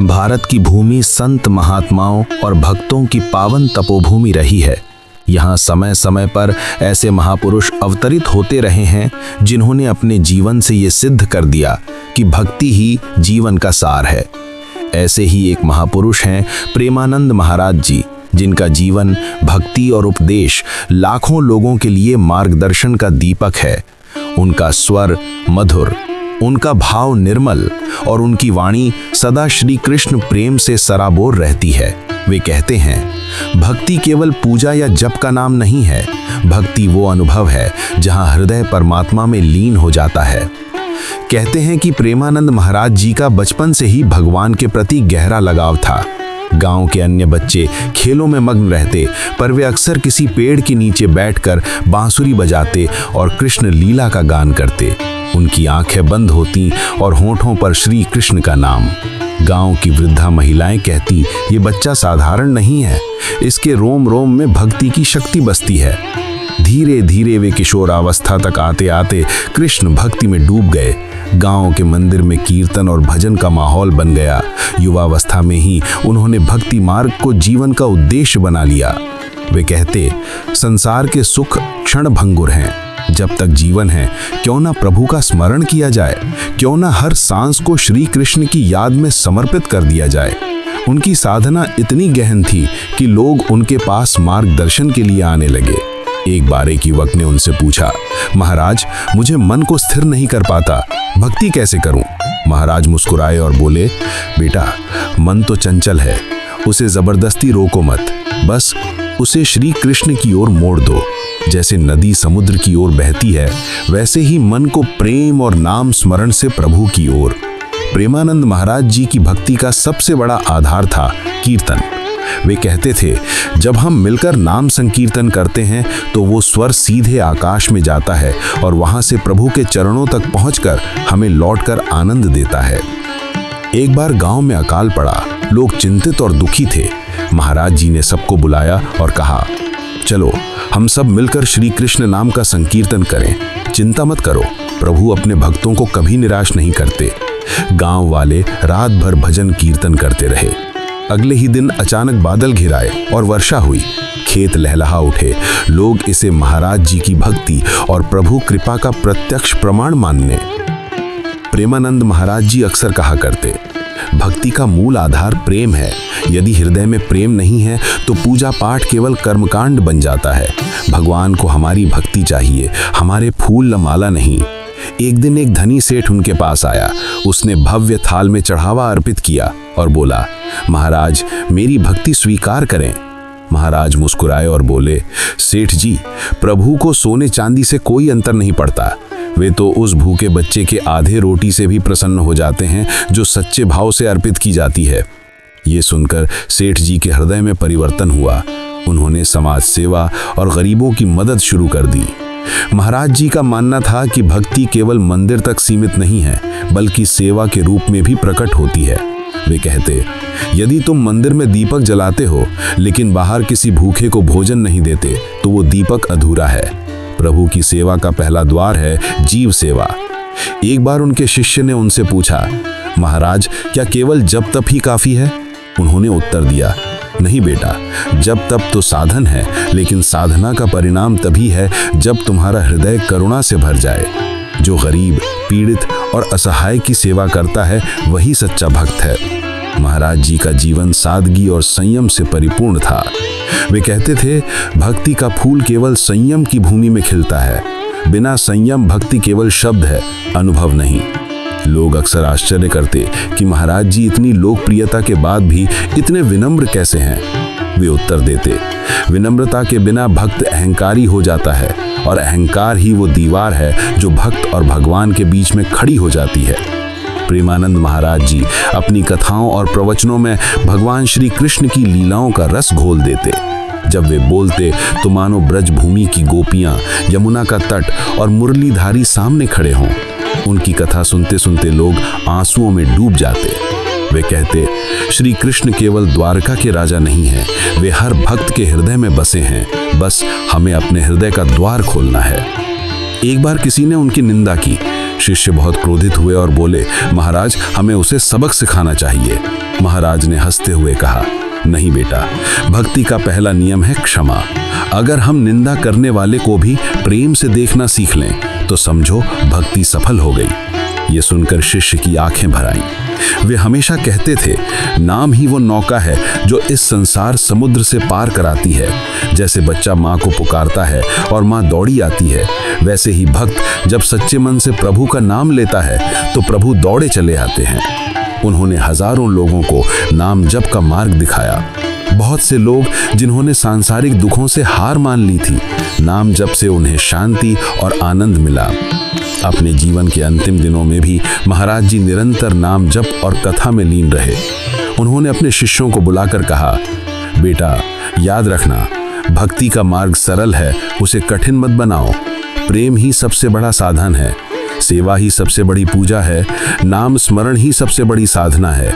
भारत की भूमि संत महात्माओं और भक्तों की पावन तपोभूमि रही है। यहाँ समय समय पर ऐसे महापुरुष अवतरित होते रहे हैं जिन्होंने अपने जीवन से ये सिद्ध कर दिया कि भक्ति ही जीवन का सार है। ऐसे ही एक महापुरुष हैं प्रेमानंद महाराज जी, जिनका जीवन भक्ति और उपदेश लाखों लोगों के लिए मार्गदर्शन का दीपक है। उनका स्वर मधुर, उनका भाव निर्मल और उनकी वाणी सदा श्री कृष्ण प्रेम से सराबोर रहती है। वे कहते हैं, भक्ति केवल पूजा या जप का नाम नहीं है, भक्ति वो अनुभव है जहां हृदय परमात्मा में लीन हो जाता है। कहते हैं कि प्रेमानंद महाराज जी का बचपन से ही भगवान के प्रति गहरा लगाव था। गांव के अन्य बच्चे खेलों में मग्न रहते, पर वे अक्सर किसी पेड़ के नीचे बैठकर बांसुरी बजाते और कृष्ण लीला का गान करते। उनकी आंखें बंद होती और होठों पर श्री कृष्ण का नाम। गांव की वृद्धा महिलाएं कहती, ये बच्चा साधारण नहीं है, इसके रोम रोम में भक्ति की शक्ति बसती है। धीरे धीरे वे किशोरावस्था तक आते आते कृष्ण भक्ति में डूब गए। गांव के मंदिर में कीर्तन और भजन का माहौल बन गया। युवावस्था में ही उन्होंने भक्ति मार्ग को जीवन का उद्देश्य बना लिया। वे कहते, संसार के सुख क्षण भंगुर हैं, जब तक जीवन है क्यों ना प्रभु का स्मरण किया जाए, क्यों ना हर सांस को श्री कृष्ण की याद में समर्पित कर दिया जाए। उनकी साधना इतनी गहन थी कि लोग उनके पास मार्गदर्शन के लिए आने लगे। एक बार एक युवक ने उनसे पूछा, महाराज मुझे मन को स्थिर नहीं कर पाता, भक्ति कैसे करूं? महाराज मुस्कुराए और बोले, बेटा मन तो चंचल है, उसे जबरदस्ती रोको मत, बस उसे श्री कृष्ण की ओर मोड़ दो। जैसे नदी समुद्र की ओर बहती है, वैसे ही मन को प्रेम और नाम स्मरण से प्रभु की ओर। प्रेमानंद महाराज जी की भक्ति का सबसे बड़ा आधार था कीर्तन। वे कहते थे, जब हम मिलकर नाम संकीर्तन करते हैं तो वो स्वर सीधे आकाश में जाता है और वहां से प्रभु के चरणों तक पहुंचकर हमें लौटकर आनंद देता है। एक बार गांव में अकाल पड़ा, लोग चिंतित और दुखी थे। महाराज जी ने सबको बुलाया और कहा, चलो हम सब मिलकर श्री कृष्ण नाम का संकीर्तन करें। चिंता मत करो, प्रभु अपने भक्तों को कभी निराश नहीं करते। गांव वाले रात भर भजन कीर्तन करते रहे। अगले ही दिन अचानक बादल घिर आए और वर्षा हुई। खेत लहलहा उठे। लोग इसे महाराज जी की भक्ति और प्रभु कृपा का प्रत्यक्ष प्रमाण मानने। प्रेमानंद महाराज जी अक्सर कहा करते, भक्ति का मूल आधार प्रेम है। यदि हृदय में प्रेम नहीं है तो पूजा पाठ केवल कर्मकांड बन जाता है। भगवान को हमारी भक्ति चाहिए, हमारे फूल माला नहीं। एक दिन एक धनी सेठ उनके पास आया। उसने भव्य थाल में चढ़ावा अर्पित किया और बोला, महाराज मेरी भक्ति स्वीकार करें। महाराज मुस्कुराए और बोले, सेठ जी प्रभु को सोने चांदी से कोई अंतर नहीं पड़ता। वे तो उस भूखे बच्चे के आधे रोटी से भी प्रसन्न हो जाते हैं जो सच्चे भाव से अर्पित की जाती है। ये सुनकर सेठ जी के हृदय में परिवर्तन हुआ। उन्होंने समाज सेवा और गरीबों की मदद शुरू कर दी। महाराज जी का मानना था कि भक्ति केवल मंदिर तक सीमित नहीं है, बल्कि सेवा के रूप में भी प्रकट होती है। वे कहते, यदि तुम मंदिर में दीपक जलाते हो लेकिन बाहर किसी भूखे को भोजन नहीं देते तो वो दीपक अधूरा है। प्रभु की सेवा का पहला द्वार है जीव सेवा। एक बार उनके शिष्य ने उनसे पूछा, महाराज क्या केवल जप तप ही काफी है? उन्होंने उत्तर दिया, नहीं बेटा, जप तप तो साधन है, लेकिन साधना का परिणाम तभी है जब तुम्हारा हृदय करुणा से भर जाए। जो गरीब, पीड़ित और असहाय की सेवा करता है वही सच्चा भक्त है। महाराज जी का जीवन सादगी और संयम से परिपूर्ण था। वे कहते थे, भक्ति का फूल केवल संयम की भूमि में खिलता है। बिना संयम भक्ति केवल शब्द है, अनुभव नहीं। लोग अक्सर आश्चर्य करते कि महाराज जी इतनी लोकप्रियता के बाद भी इतने विनम्र कैसे हैं। वे उत्तर देते, विनम्रता के बिना भक्त अहंकारी हो जाता है और अहंकार ही वो दीवार है जो भक्त और भगवान के बीच में खड़ी हो जाती है। प्रेमानंद महाराज जी अपनी कथाओं और प्रवचनों में भगवान श्री कृष्ण की लीलाओं का रस घोल देते। जब वे बोलते तो मानो ब्रज भूमि की गोपियां, यमुना का तट और मुरलीधारी सामने खड़े हों। उनकी कथा सुनते सुनते लोग आंसुओं में डूब जाते। वे कहते, श्री कृष्ण केवल द्वारका के राजा नहीं हैं, वे हर भक्त के हृदय में बसे हैं, बस हमें अपने हृदय का द्वार खोलना है। एक बार किसी ने उनकी निंदा की। शिष्य बहुत क्रोधित हुए और बोले, महाराज हमें उसे सबक सिखाना चाहिए। महाराज ने हंसते हुए कहा, नहीं बेटा, भक्ति का पहला नियम है क्षमा। अगर हम निंदा करने वाले को भी प्रेम से देखना सीख लें तो समझो भक्ति सफल हो गई। ये सुनकर शिष्य की आंखें भर आईं। वे हमेशा कहते थे, नाम ही वो नौका है जो इस संसार समुद्र से पार कराती है। जैसे बच्चा माँ को पुकारता है और माँ दौड़ी आती है, वैसे ही भक्त जब सच्चे मन से प्रभु का नाम लेता है तो प्रभु दौड़े चले आते हैं। उन्होंने हजारों लोगों को नाम जप का मार्ग दिखाया। बहुत से लोग जिन्होंने सांसारिक दुखों से हार मान ली थी, नाम जप से उन्हें शांति और आनंद मिला। अपने जीवन के अंतिम दिनों में भी महाराज जी निरंतर नाम जप और कथा में लीन रहे। उन्होंने अपने शिष्यों को बुलाकर कहा, बेटा याद रखना, भक्ति का मार्ग सरल है, उसे कठिन मत बनाओ। प्रेम ही सबसे बड़ा साधन है, सेवा ही सबसे बड़ी पूजा है, नाम स्मरण ही सबसे बड़ी साधना है,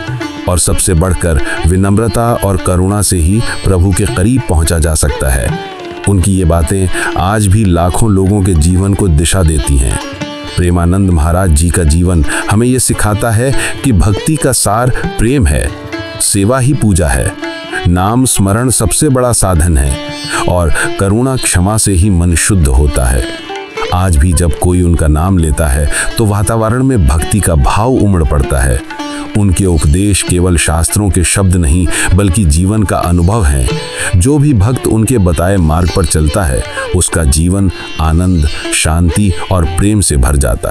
और सबसे बढ़कर विनम्रता और करुणा से ही प्रभु के करीब पहुंचा जा सकता है। उनकी ये बातें आज भी लाखों लोगों के जीवन को दिशा देती हैं। प्रेमानंद महाराज जी का जीवन हमें ये सिखाता है कि भक्ति का सार प्रेम है, सेवा ही पूजा है, नाम स्मरण सबसे बड़ा साधन है, और करुणा क्षमा से ही मन शुद्ध होता है। आज भी जब कोई उनका नाम लेता है तो वातावरण में भक्ति का भाव उमड़ पड़ता है। उनके उपदेश केवल शास्त्रों के शब्द नहीं बल्कि जीवन का अनुभव है। जो भी भक्त उनके बताए मार्ग पर चलता है उसका जीवन आनंद, शांति और प्रेम से भर जाता है।